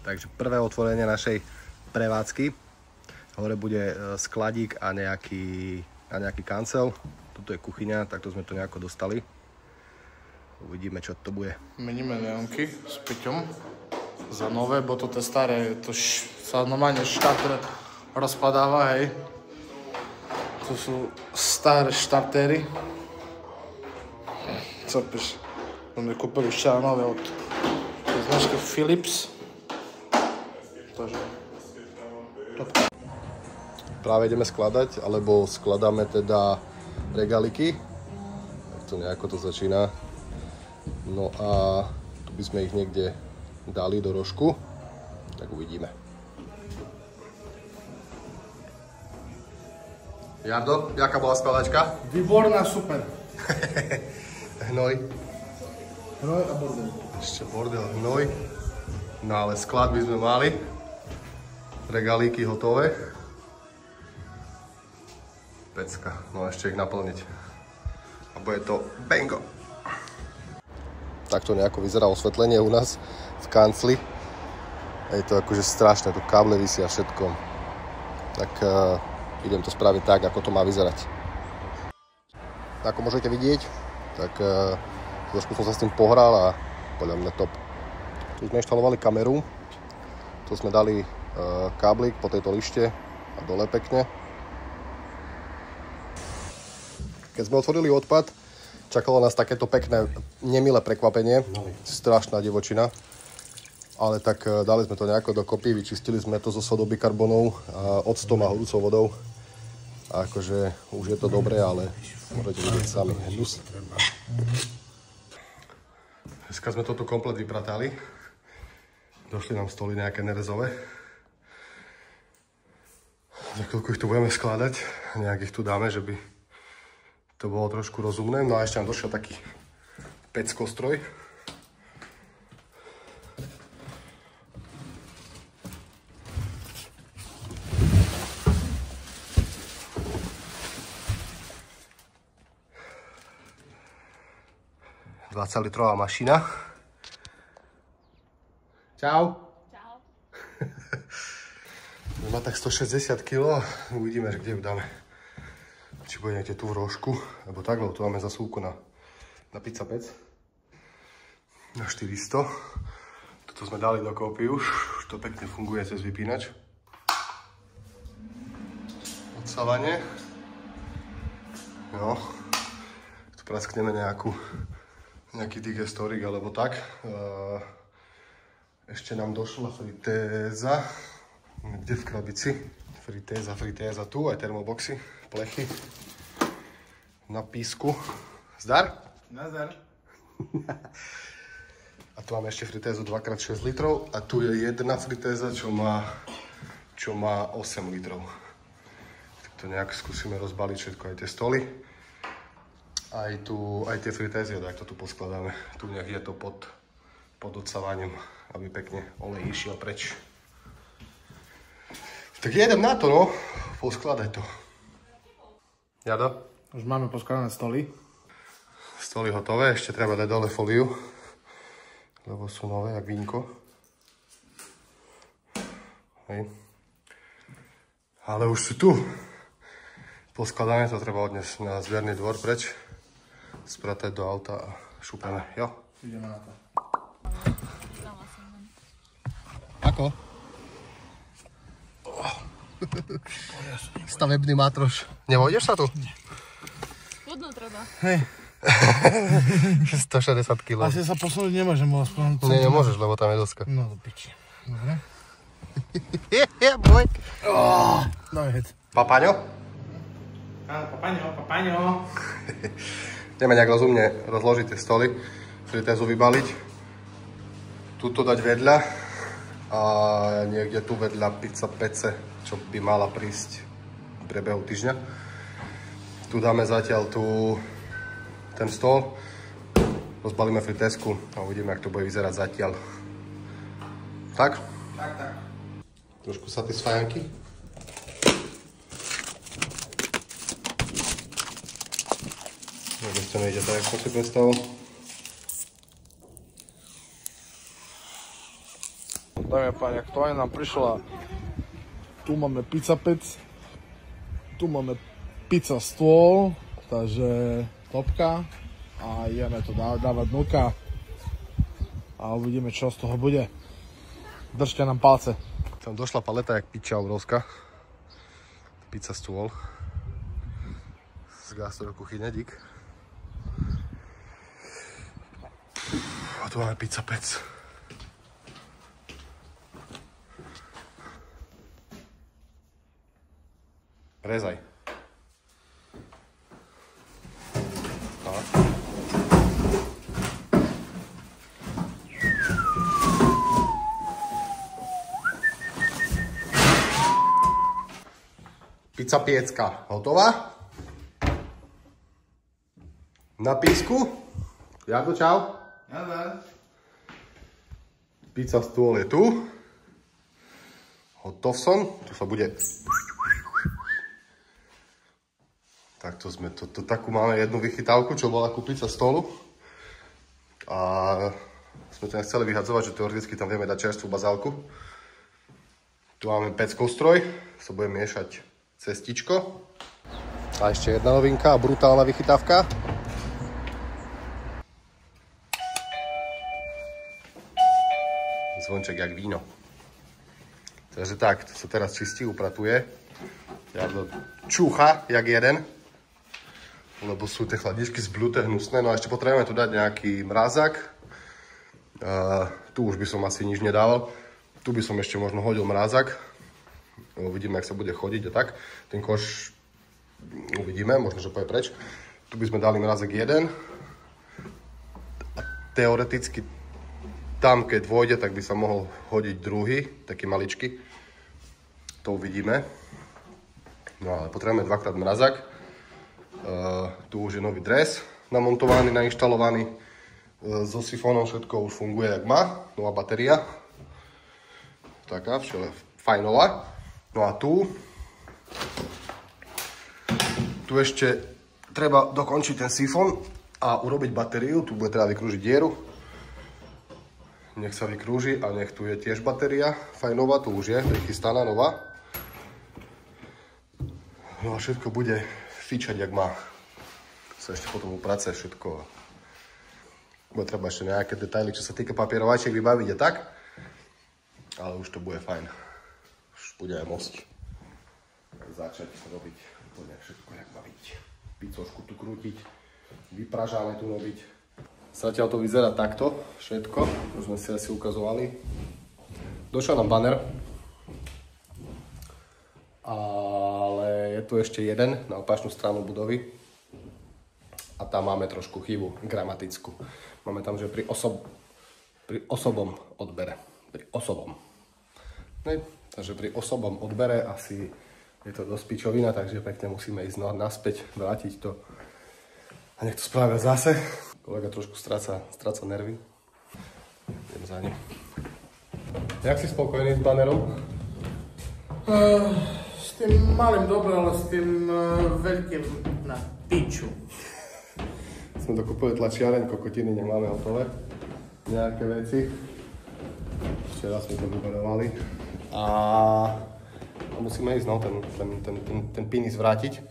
Takže prvé otvorenie našej prevádzky. Hore bude skladík a nejaký kancel. Tuto je kuchyňa, takto sme to nejako dostali. Uvidíme, čo to bude. Meníme neonky s Peťom za nové, bo toto staré, to sa normálne štarter rozpadáva, hej. To sú staré štartéry. Co píš? Sme kúpili včera nové od značky Philips. Takže Práve ideme skladať, alebo skladáme teda regáliky. Tak to nejako to začína. No a tu by sme ich niekde dali do rožku. Tak uvidíme. Jardo, jaká bola skladačka? výborná, super. Hnoj. Hnoj a bordel. Ešte bordel, hnoj. No ale sklad by sme mali. Regálíky hotové. Pecka. No ešte ich naplniť. A bude to bingo. Takto nejako vyzerá osvetlenie u nás v kancli. Je to akože strašné, tu káble visia všetko. Tak idem to spraviť tak, ako to má vyzerať. Ako môžete vidieť, tak trošku som sa s tým pohral a podľa mňa top. Tu sme inštalovali kameru. Tu sme dali káblik po tejto lište a dole pekne. Keď sme otvorili odpad, čakalo nás takéto pekné, nemilé prekvapenie. Strašná divočina. Ale tak dali sme to nejako dokopy, vyčistili sme to so sodou bikarbonov, octom a horúcou vodou. A akože už je to dobré, ale môžete vidieť sami hnus. Dneska sme to tu komplet vypratali. Došli nám stoly nejaké nerezové. Za chvíľku ich tu budeme skladať. Nejak ich tu dáme, že by to bolo trošku rozumné. No a ešte nám došiel taký peckostroj. Litrová mašina. Čau. Čau. Má tak 160 kg. Uvidíme, kde ju dáme. Či bude niekde tu v rožku, alebo tak, lebo tu máme zasúvku na pizza pec. Na 400. Toto sme dali dokopy už to pekne funguje cez vypínač. Odsávanie. No. Tu praskneme nejaký digestorik alebo tak. Ešte nám došla fritéza. Kde v krabici? Fritéza tu, aj termoboxy, plechy na písku. Zdar? Nazdar. A tu máme ešte fritézu 2x6 litrov a tu je jedna fritéza, čo má 8 litrov. Tak to nejak skúsime rozbaliť všetko, aj tie stoly. Aj tie fritézy, tak to tu poskladáme. Tu nejak je to pod odsávaním, aby pekne olej išiel preč. Tak jedem na to, no. Poskladaj to. Jado? Už máme poskladané stoly. Stoly hotové, ešte treba dať dole fóliu. Lebo sú nové, jak vínko. Hej. Ale už sú tu. Poskladané to treba odniesť na zbierny dvor preč. Spratať do auta a šupeme, jo? Ideme na to. Ako? Stavebný mátroš. Nevojdeš sa tu? Spodnú treba. Hej. 160 kg. Asi sa posunúť nemôžem, aspoň... Nie, nemôžeš, lebo tam je doska. No do piči. Dobre. Boj. Daj heď. Papaňo? Áno, papaňo. Ideme nejak rozumne rozložiť tie stoly, fritézu vybaliť, tuto dať vedľa a niekde tu vedľa pizza pece, čo by mala prísť v priebehu týždňa. Tu dáme zatiaľ ten stôl, rozbalíme fritézku a uvidíme, jak to bude vyzerať zatiaľ. Tak? Tak. Trošku satisfajanky. Vôbec to nejde tak, jak som si predstavil. Dámy a páni, aktuálne nám prišla, tu máme pizza pec, tu máme pizza stôl, takže topka a ideme to dávať dnuka a uvidíme, čo z toho bude. Držte nám palce. Tam došla paleta jak piča obrovská. Pizza stôl z Gastro kuchyne, dík. A tu máme pizza pec. Rezaj. Pizza piecka hotová. Na písku. Jardo, čau. Pizza stôl je tu. Hotov som. Tu sa bude... Takto sme takú máme jednu vychytávku, čo bola kúpiť sa stolu. A sme to nechceli vyhadzovať, že teoreticky tam vieme dať čerstvú bazálku. Tu máme peckostroj, sa bude miešať cestičko. A ešte jedna novinka, brutálna vychytávka. Zvonček jak víno. Takže tak, to sa teraz čistí, upratuje. Jardo čúcha jak jeden. Lebo sú tie chladničky zbluté, hnusné. No a ešte potrebujeme tu dať nejaký mrazák. Tu už by som asi nič nedával. Tu by som ešte možno hodil mrazák. Uvidíme, jak sa bude chodiť a tak. Ten koš uvidíme, možno, že pôjde preč. Tu by sme dali mrazák jeden. A teoreticky tam, keď vôjde, tak by sa mohol hodiť druhý, taký maličký. To uvidíme. No ale potrebujeme dvakrát mrazák. Tu už je nový dres namontovaný, nainštalovaný. So sifónom všetko už funguje, jak má. Nová batéria. Taká, fajnová. No a tu ešte treba dokončiť ten sifón a urobiť batériu. Tu bude treba vykrúžiť dieru. Nech sa vykrúži a nech tu je tiež batéria fajnová. Tu už je prichystaná nová. No a všetko bude fičať, jak má. Sa ešte potom uprace všetko. Bude treba ešte nejaké detaily, čo sa týka papierovačiek vybaviť a tak. Ale už to bude fajn. Už bude aj môcť začať robiť úplne všetko, jak má byť. Picošku tu krútiť, vypražáme tu robiť. Zatiaľ to vyzerá takto, všetko. Už sme si asi ukazovali. Došiel nám banner. Ale je tu ešte jeden na opačnú stranu budovy. A tam máme trošku chybu gramatickú. Máme tam, že pri osobom odbere. Pri osobom. Ne? Takže pri osobom odbere asi je to dosť pičovina, takže pekne musíme ísť naspäť, vrátiť to. A nech to spravia zase. Kolega trošku stráca nervy. Idem za ním. Jak si spokojný s banerom? S tým malým dobre, ale s tým veľkým na piču. Sme dokúpili tlačiareň, kokotiny nemáme hotové. Nejaké veci. Včera sme to vyberovali. A musíme ísť, no, ten pinis vrátiť.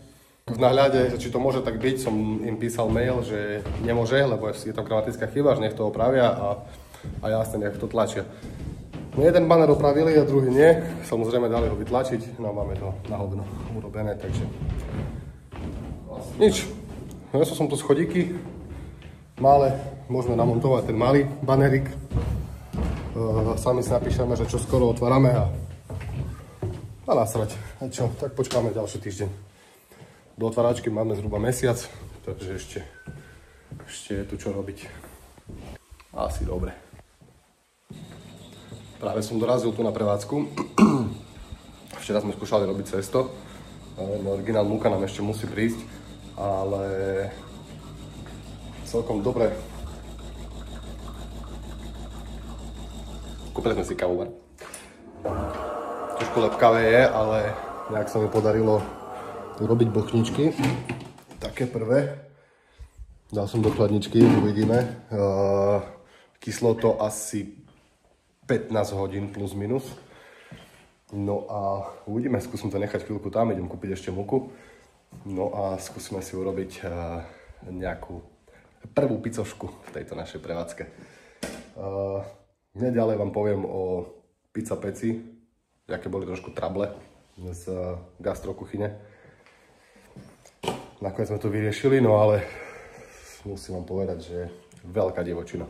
V náhľade, či to môže tak byť, som im písal mail, že nemôže, lebo je tam gramatická chyba, že nech to opravia a jasne nech to tlačia. No jeden banner opravili a druhý nie. Samozrejme dali ho vytlačiť, no máme to nahodno urobené, takže nič. Nesol som tu schodíky, malé, môžeme namontovať ten malý banerik. Sami si napíšeme, že čo skoro otvárame a nasrať. A čo, tak počkáme ďalší týždeň. Do otváračky máme zhruba mesiac, takže ešte je tu čo robiť. Asi dobre. Práve som dorazil tu na prevádzku. Včera sme skúšali robiť cesto. Originál múka nám ešte musí prísť, ale celkom dobre. Kúpili sme si kávovar. Trošku lepkavé je, ale nejak sa mi podarilo urobiť bochničky. Také prvé. Dal som do chladničky, uvidíme. Kyslo to asi 15 hodín plus minus. No a uvidíme, skúsim to nechať chvíľku tam, idem kúpiť ešte múku. No a skúsime si urobiť nejakú prvú picošku v tejto našej prevádzke. Ďalej vám poviem o pizza peci, aké boli trošku trable z gastrokuchyne. Nakoniec sme to vyriešili, no ale musím vám povedať, že je veľká divočina.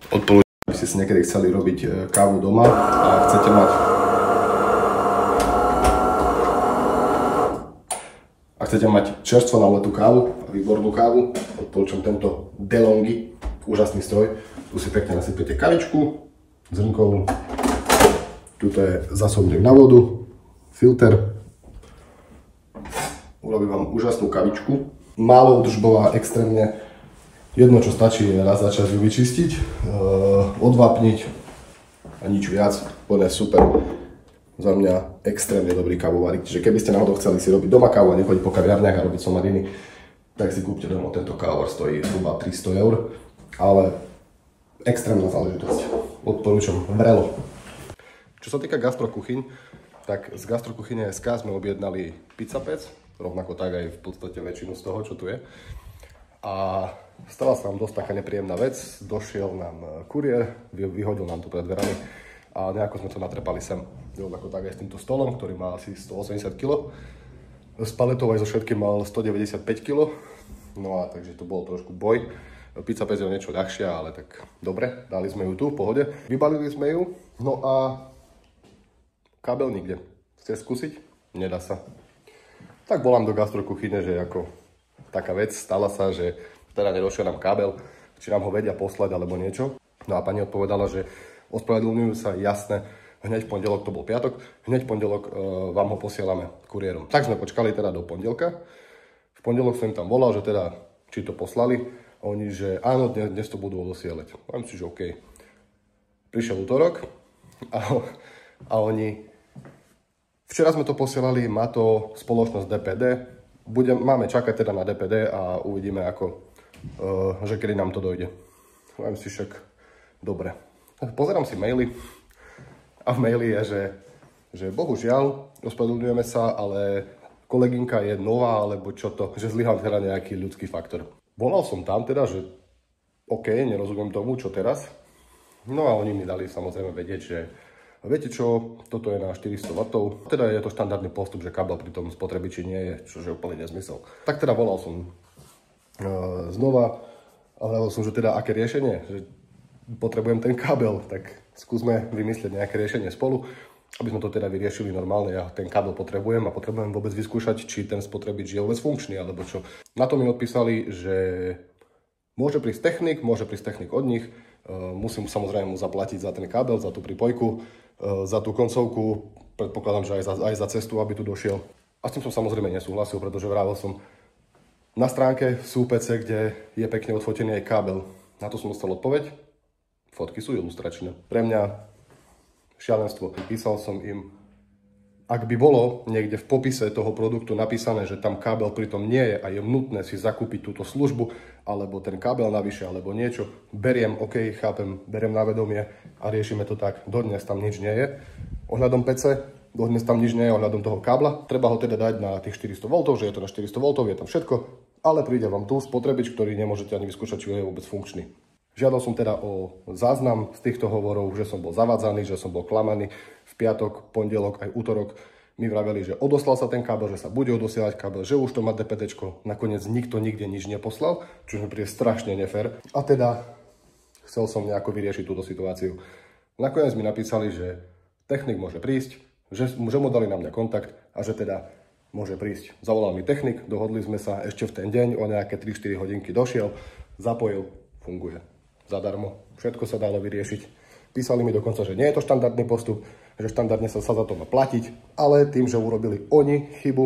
Odpoludne, ak ste si niekedy chceli robiť kávu doma a chcete mať čerstvo nalitú kávu, výbornú kávu, odporúčam tento DeLonghi, úžasný stroj. Tu si pekne nasypete kavičku, zrnkovú, tuto je zásobník na vodu, filter, urobí vám úžasnú kavičku, málo udržbová, extrémne. Jedno, čo stačí, je raz za čas ju vyčistiť, odvápniť a nič viac. Úplne super. Za mňa extrémne dobrý kávovarík. Čiže keby ste náhodou chceli si robiť doma kávu a nechodiť po kaviarniach a robiť somariny, tak si kúpte doma. Tento kávovar stojí zhruba 300 €, ale extrémna záležitosť. Odporúčam vrelo. Čo sa týka gastrokuchyň, tak z gastrokuchyne SK sme objednali pizza pec, rovnako tak aj v podstate väčšinu z toho, čo tu je. A stala sa nám dosť taká nepríjemná vec, došiel nám kuriér, vyhodil nám to pred dverami a nejako sme to natrepali sem. Rovnako tak aj s týmto stolom, ktorý má asi 180 kg. S paletou aj so všetkým mal 195 kg. No a takže to bol trošku boj. Pizza pec je niečo ľahšia, ale tak dobre, dali sme ju tu v pohode. Vybalili sme ju, no a kábel nikde. Chceš skúsiť? Nedá sa. Tak volám do gastrokuchyne, že ako taká vec stala sa, že teda nedošiel nám kábel, či nám ho vedia poslať alebo niečo. No a pani odpovedala, že ospravedlňujú sa, jasné, hneď v pondelok, to bol piatok, hneď v pondelok vám ho posielame kuriérom. Tak sme počkali teda do pondelka. V pondelok som im tam volal, že teda či to poslali. A oni, že áno, dnes to budú odosielať. Mám si, že OK. Prišiel utorok a oni... Včera sme to posielali, má to spoločnosť DPD. Máme čakať teda na DPD a uvidíme ako, že kedy nám to dojde. Poviem si však, dobre. Pozerám si maily a v maili je, že bohužiaľ, ospravedlňujeme sa, ale kolegynka je nová, alebo čo to, že zlyhal teda nejaký ľudský faktor. Volal som tam teda, že OK, nerozumiem tomu, čo teraz. No a oni mi dali samozrejme vedieť, že viete čo, toto je na 400 W, teda je to štandardný postup, že kábel pri tom spotrebiči nie je, čo je úplne nezmysel. Tak teda volal som znova a hľadal som, že teda aké riešenie, že potrebujem ten kábel, tak skúsme vymyslieť nejaké riešenie spolu, aby sme to teda vyriešili normálne. Ja ten kábel potrebujem a potrebujem vôbec vyskúšať, či ten spotrebič je vôbec funkčný, alebo čo. Na to mi odpísali, že môže prísť technik od nich, musím samozrejme mu zaplatiť za ten kábel, za tú pripojku, za tú koncovku, predpokladám, že aj za cestu, aby tu došiel. A s tým som samozrejme nesúhlasil, pretože vravel som, na stránke sú PC, kde je pekne odfotený aj kábel. Na to som dostal odpoveď, fotky sú ilustračné. Pre mňa šialenstvo. Písal som im, ak by bolo niekde v popise toho produktu napísané, že tam kábel pritom nie je a je nutné si zakúpiť túto službu, alebo ten kábel navyše, alebo niečo, beriem, OK, chápem, beriem na vedomie a riešime to tak. Dodnes tam nič nie je. Ohľadom PC, dodnes tam nič nie je ohľadom toho kábla. Treba ho teda dať na tých 400 V, že je to na 400 V, je tam všetko, ale príde vám tu spotrebič, ktorý nemôžete ani vyskúšať, či je vôbec funkčný. Žiadal som teda o záznam z týchto hovorov, že som bol zavádzaný, že som bol klamaný. V piatok, pondelok aj útorok mi vraveli, že odoslal sa ten kábel, že sa bude odosielať kábel, že už to má DPDčko. Nakoniec nikto nikde nič neposlal, čo mi príde strašne nefér. A teda chcel som nejako vyriešiť túto situáciu. Nakoniec mi napísali, že technik môže prísť, že mu dali na mňa kontakt a že teda môže prísť. Zavolal mi technik, dohodli sme sa ešte v ten deň, o nejaké 3-4 hodinky došiel, zapojil, funguje. Zadarmo, všetko sa dalo vyriešiť. Písali mi dokonca, že nie je to štandardný postup, že štandardne sa za to má platiť, ale tým, že urobili oni chybu,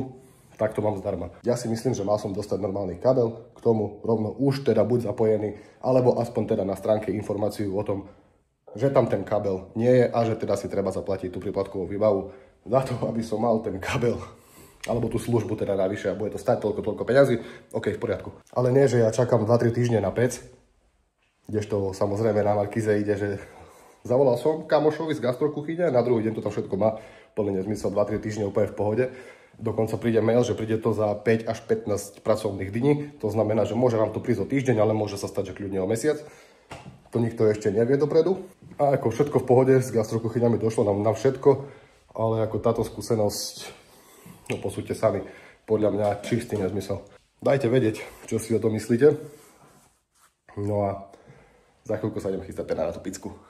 tak to mám zdarma. Ja si myslím, že mal som dostať normálny kabel, k tomu rovno už teda buď zapojený, alebo aspoň teda na stránke informáciu o tom, že tam ten kabel nie je a že teda si treba zaplatiť tú príplatkovú výbavu za to, aby som mal ten kabel alebo tú službu teda navyše a bude to stať toľko peňazí, OK, v poriadku. Ale nie, že ja čakám 2-3 týždne na pec, kdežto samozrejme na Markize ide, že Zavolal som kamošovi z gastrokuchyne a na druhý deň to tam všetko má. Plný nezmysel, 2-3 týždne úplne v pohode. Dokonca príde mail, že príde to za 5 až 15 pracovných dní. To znamená, že môže vám to prísť o týždeň, ale môže sa stať, že kľudne o mesiac. To nikto ešte nevie dopredu. A ako všetko v pohode, s gastrokuchyňami došlo nám na všetko, ale ako táto skúsenosť, no posúďte sami, podľa mňa čistý nezmysel. Dajte vedieť, čo si o tom myslíte. No a za chvíľku sa idem chystať na tú picku.